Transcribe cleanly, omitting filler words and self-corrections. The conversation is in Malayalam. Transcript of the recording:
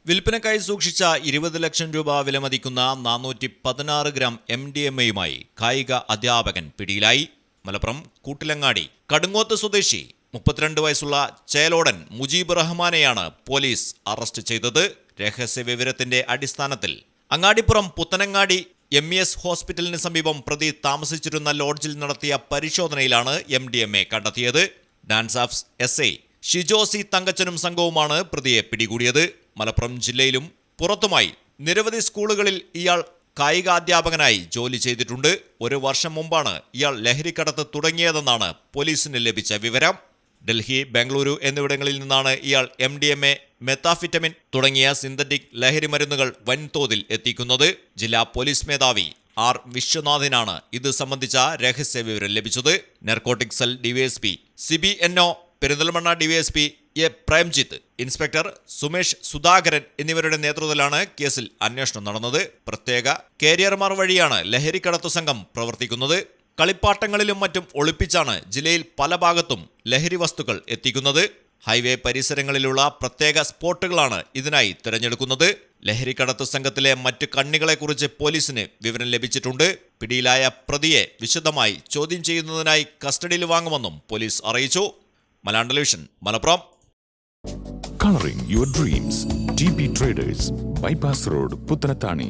വിൽപ്പനക്കായി സൂക്ഷിച്ച 20 ലക്ഷം രൂപ വിലമതിക്കുന്ന 416 ഗ്രാം MDMA-യുമായി കായിക അധ്യാപകൻ പിടിയിലായി. മലപ്പുറം കൂട്ടിലങ്ങാടി കടുങ്ങോത്ത് സ്വദേശി 32 വയസ്സുള്ള ചേലോടൻ മുജീബ് റഹ്മാനെയാണ് പോലീസ് അറസ്റ്റ് ചെയ്തത്. രഹസ്യവിവരത്തിന്റെ അടിസ്ഥാനത്തിൽ അങ്ങാടിപ്പുറം പുത്തനങ്ങാടി MES ഹോസ്പിറ്റലിന് സമീപം പ്രതി താമസിച്ചിരുന്ന ലോഡ്ജിൽ നടത്തിയ പരിശോധനയിലാണ് MDMA കണ്ടെത്തിയത്. DANSAF SA Shijo C തങ്കച്ചനും സംഘവുമാണ് പ്രതിയെ പിടികൂടിയത്. മലപ്പുറം ജില്ലയിലും പുറത്തുമായി നിരവധി സ്കൂളുകളിൽ ഇയാൾ കായികാധ്യാപകനായി ജോലി ചെയ്തിട്ടുണ്ട്. 1 വർഷം മുമ്പാണ് ഇയാൾ ലഹരിക്കടത്ത് തുടങ്ങിയതെന്നാണ് പോലീസിന് ലഭിച്ച വിവരം. ഡൽഹി, ബംഗളൂരു എന്നിവിടങ്ങളിൽ നിന്നാണ് ഇയാൾ MDMA, മെത്താഫിറ്റമിൻ തുടങ്ങിയ സിന്തറ്റിക് ലഹരി മരുന്നുകൾ വൻതോതിൽ എത്തിക്കുന്നത്. ജില്ലാ പോലീസ് മേധാവി R. വിശ്വനാഥിനാണ് ഇത് സംബന്ധിച്ച രഹസ്യ വിവരം ലഭിച്ചത്. Narcotic cell DYSP CBNO Perinthalmanna DYSP A. Premjith, inspector Sumesh Sudhakaran എന്നിവരുടെ നേതൃത്വത്തിലാണ് കേസിൽ അന്വേഷണം നടന്നത്. പ്രത്യേക കാരിയർമാർ വഴിയാണ് ലഹരിക്കടത്തു സംഘം പ്രവർത്തിക്കുന്നത്. കളിപ്പാട്ടങ്ങളിലും മറ്റും ഒളിപ്പിച്ചാണ് ജില്ലയിൽ പല ഭാഗത്തും ലഹരി വസ്തുക്കൾ എത്തിക്കുന്നത്. ഹൈവേ പരിസരങ്ങളിലുള്ള പ്രത്യേക സ്പോട്ടുകളാണ് ഇതിനായി തിരഞ്ഞെടുക്കുന്നത്. ലഹരിക്കടത്തു സംഘത്തിലെ മറ്റ് കണ്ണികളെക്കുറിച്ച് പോലീസിന് വിവരം ലഭിച്ചിട്ടുണ്ട്. പിടിയിലായ പ്രതിയെ വിശദമായി ചോദ്യം ചെയ്യുന്നതിനായി കസ്റ്റഡിയിൽ വാങ്ങുമെന്നും പോലീസ് അറിയിച്ചു. Malayalam television, Malappuram. Coloring your dreams. TB Traders, Bypass Road, Puttanatani.